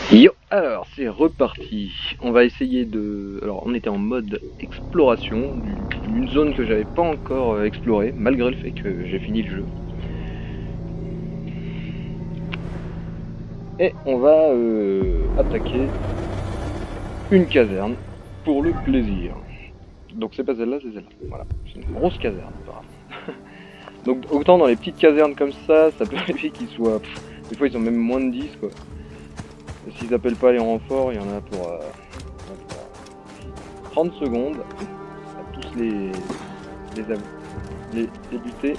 Yo, alors c'est reparti. On va essayer de... Alors on était en mode exploration d'une zone que j'avais pas encore explorée, malgré le fait que j'ai fini le jeu. Et on va attaquer une caserne pour le plaisir. Donc c'est pas celle-là, c'est celle-là. Voilà, c'est une grosse caserne apparemment. Donc autant dans les petites casernes comme ça peut arriver qu'ils soient... des fois ils sont même moins de 10 quoi. Et s'ils appellent pas les renforts, il y en a pour 30 secondes à tous les buter.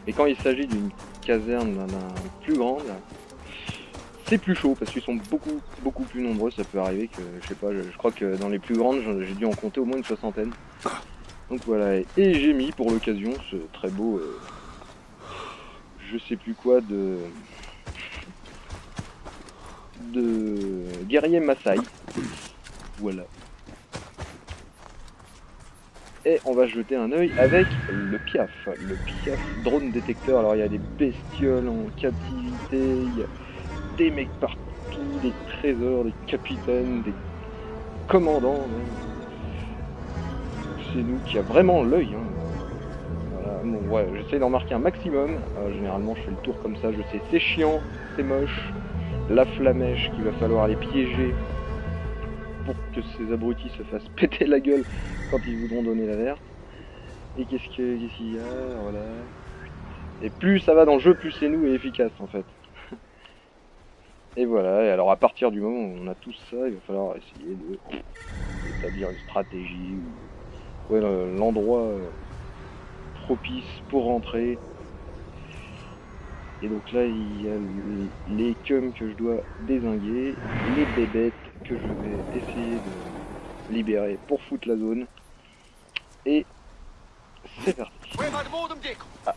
Et quand il s'agit d'une caserne plus grande, c'est plus chaud parce qu'ils sont beaucoup plus nombreux. Ça peut arriver que, je sais pas, je crois que dans les plus grandes, j'ai dû en compter au moins une soixantaine. Donc voilà, et j'ai mis pour l'occasion ce très beau, je sais plus quoi de guerrier Maasai. Voilà. Et on va jeter un œil avec le piaf drone détecteur. Alors il y a des bestioles en captivité, il y a des mecs partout, des trésors, des capitaines, des commandants même. C'est nous qui a vraiment l'œil. Hein. Voilà. Bon, ouais, j'essaie d'en marquer un maximum. Généralement je fais le tour comme ça, je sais c'est chiant, c'est moche. La flamèche qu'il va falloir les piéger pour que ces abrutis se fassent péter la gueule quand ils voudront donner l'alerte. Et qu'est-ce qu'il y a, voilà. Et plus ça va dans le jeu, plus c'est nous et efficace en fait. Et voilà, et alors à partir du moment où on a tout ça, il va falloir essayer d'établir une stratégie, ou ouais, l'endroit propice pour rentrer. Et donc là il y a les cums que je dois dézinguer, les bébêtes que je vais essayer de libérer pour foutre la zone. Et c'est parti. Ah.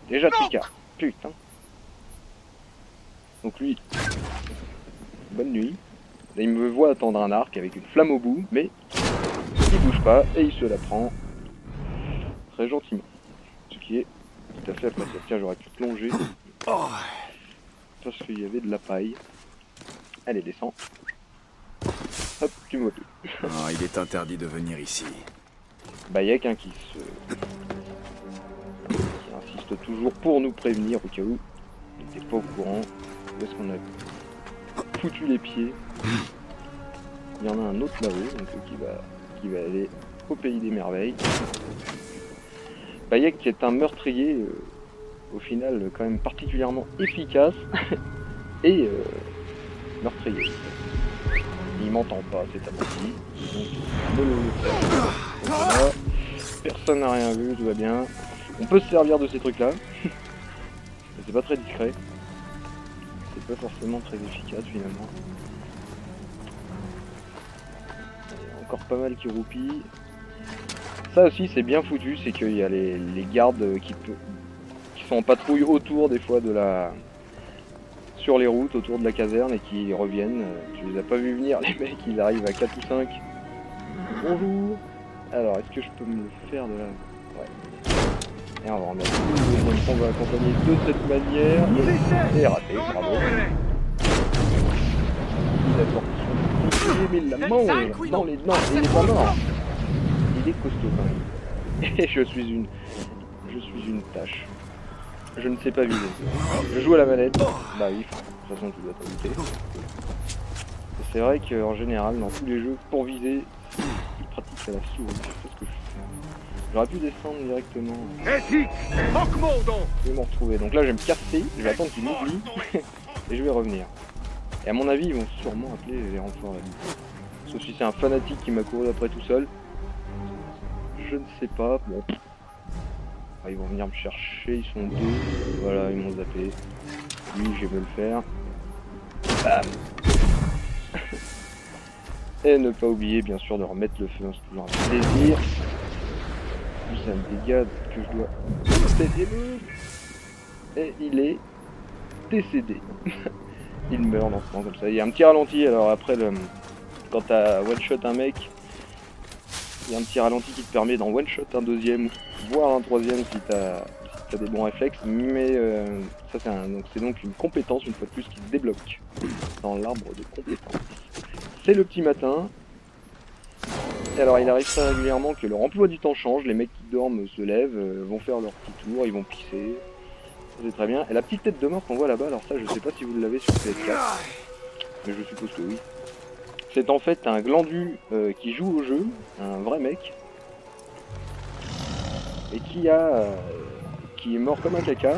Déjà Tricard, putain. Donc lui, bonne nuit. Là, il me voit attendre un arc avec une flamme au bout, mais il bouge pas et il se la prend très gentiment. Ce qui est tout à fait appréciable. Tiens, j'aurais pu plonger parce qu'il y avait de la paille. Allez, descends. Hop, tu me vois plus. Oh, il est interdit de venir ici. Bah, il y a qu'un qui insiste toujours pour nous prévenir au cas où il n'était pas au courant où est-ce qu'on a foutu les pieds. Il y en a un autre là-haut, donc qui va aller au pays des merveilles. Bayek qui est un meurtrier au final quand même particulièrement efficace et meurtrier. Il m'entend pas, c'est abruti. Donc voilà. Personne n'a rien vu, tout va bien. On peut se servir de ces trucs là. Mais c'est pas très discret. C'est pas forcément très efficace finalement. Il y a encore pas mal qui roupillent. Ça aussi c'est bien foutu, c'est qu'il y a les gardes qui sont en patrouille autour des fois de sur les routes, autour de la caserne et qui reviennent. Tu les as pas vus venir les mecs, ils arrivent à 4 ou 5. Bonjour. Alors est-ce que je peux me le faire de là? Ouais. Et on va remettre tout, on va accompagner de cette manière. Et raté, bravo. Il a sorti, mais il la mange dans les dents, il est pas mort. Il est costaud quand même. Et je suis une tâche. Je ne sais pas viser. Je joue à la manette. Bah oui, de toute façon tu dois t'habiter. C'est vrai qu'en général, dans tous les jeux, pour viser, ils pratiquent à la souris. C'est ce que je fais. J'aurais pu descendre directement. Je vais me retrouver. Donc là, je vais me casser. Je vais attendre qu'il m'oublie. Et je vais revenir. Et à mon avis, ils vont sûrement appeler les renforts là-dedans. Sauf si c'est un fanatique qui m'a couru après tout seul. Je ne sais pas. Bon. Ah, ils vont venir me chercher. Ils sont deux. Voilà, ils m'ont zappé. Lui, je vais me le faire. Bam. Et ne pas oublier, bien sûr, de remettre le feu. C'est toujours un plaisir. C'est un dégât que je dois décider. Et il est décédé. Il meurt dans ce temps comme ça. Il y a un petit ralenti. Alors après, quand t'as one shot un mec, il y a un petit ralenti qui te permet d'en one shot un deuxième, voire un troisième si t'as des bons réflexes, mais ça c'est donc une compétence une fois de plus qui se débloque dans l'arbre de compétences. C'est le petit matin. Et alors il arrive très régulièrement que leur emploi du temps change, les mecs qui dorment se lèvent, vont faire leur petit tour, ils vont pisser. C'est très bien. Et la petite tête de mort qu'on voit là-bas, alors ça je sais pas si vous l'avez sur PS4, mais je suppose que oui. C'est en fait un glandu qui joue au jeu, un vrai mec, et qui est mort comme un caca.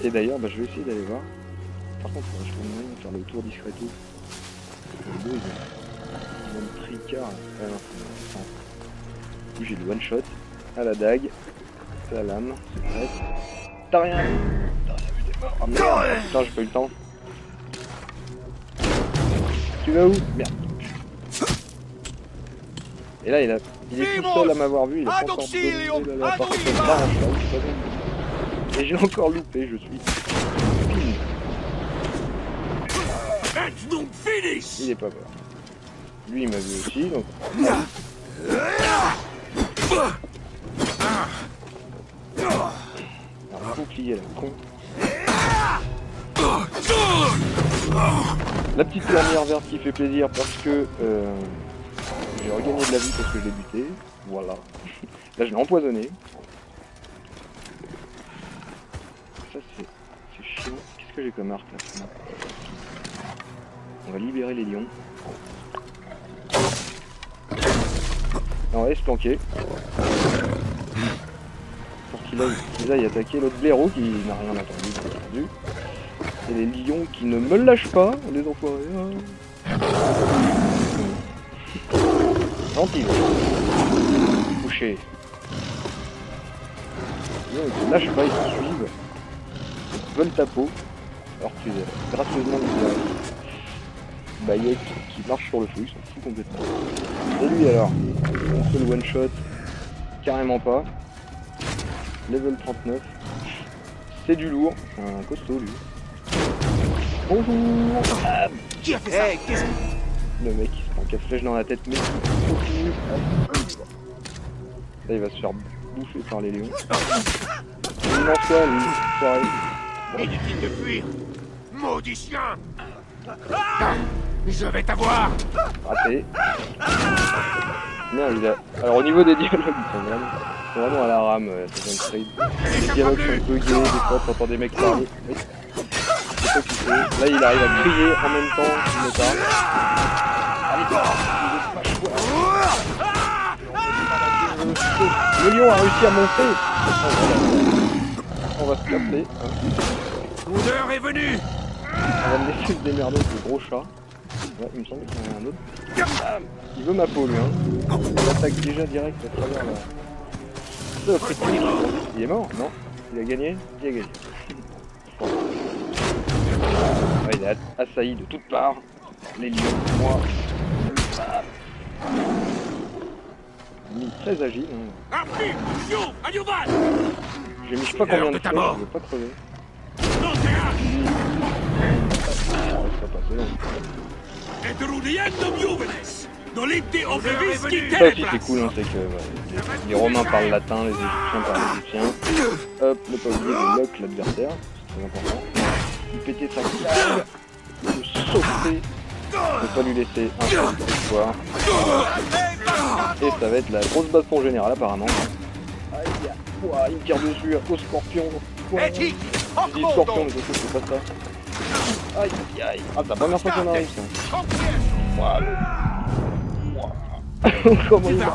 Et d'ailleurs, bah, je vais essayer d'aller voir. Par contre, je peux même faire le tour discreto. Le deux, il a une tricard. Ah non, du coup, j'ai le one shot à la dague, à la lame, c'est vrai. T'as rien vu, t'es mort. Oh merde, putain, j'ai pas eu le temps. Tu vas où? Merde. Et là, il est tout seul à m'avoir vu, il a pas encore donné la partie de branche, là, c'est pas bon. Et j'ai encore loupé, je suis... Il est pas mort. Lui, il m'a vu aussi, donc... Un bouclier, là, con. La petite lanière verte qui fait plaisir parce que... j'ai regagné de la vie parce que je l'ai buté. Voilà. Là, je l'ai empoisonné. Ça, c'est chiant. Qu'est-ce que j'ai comme arc là? On va libérer les lions. On va aller se planquer. Pour qu'ils aillent attaquer l'autre blaireau qui n'a rien entendu, bien entendu. Et les lions qui ne me lâchent pas, les enfoirés. Gentil. Couché. Les lions ils ne lâchent pas, ils te suivent. Ils veulent ta peau. Alors que tu es gracieusement libéré. Bayek qui marche sur le feu, il s'en fout complètement. Et lui alors, on peut le one shot, carrément pas. Level 39. C'est du lourd, un costaud lui. Bonjour. Qui a fait ça? Le mec il se prend 4 flèches dans la tête, mais il continue. Là il va se faire bouffer par les lions. Il en soit lui, soirée. Inutile de fuir. Maudit chien. Je vais t'avoir. Raté. Merde, il a... Alors au niveau des dialogues, ils sont vraiment à la rame, Assassin's Creed. Les dialogues sont buggés, des fois t'entends des mecs parler. Oui. Je sais pas qui c'est. Là il arrive à crier en même temps qu'il me parle. Allez, le lion a réussi à monter. On va se capter. L'odeur est venue. On va me laisser se démerder avec le gros chat. Ouais, il me semble qu'il y en a un autre. Il veut ma peau lui, hein. Il attaque déjà direct à travers la... critique. Il est mort? Non. Il a gagné? Il a gagné. Ouais, il est assailli de toutes parts. Les lions, moi. Il est très agile. Hein. J'ai mis je sais pas combien de flèches, je veux pas crever. Ça aussi c'est cool, hein, c'est que les Romains parlent latin, les Égyptiens parlent égyptien. Hop, ne pas oublier de lock l'adversaire, c'est très important. Il pétait sa gueule, de sauter, ne pas lui laisser un seul territoire. Et ça va être la grosse baston générale apparemment. Aïe, ouah, il me tire dessus au scorpion. Je dis scorpion, mais c'est pas ça. Aïe, aïe, aïe. Ah, c'est la première fois qu'on arrive ça. Comment il va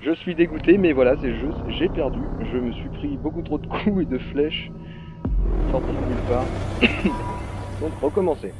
Je suis dégoûté, mais voilà, c'est juste, j'ai perdu. Je me suis pris beaucoup trop de coups et de flèches sortis de nulle part. Donc, recommencer.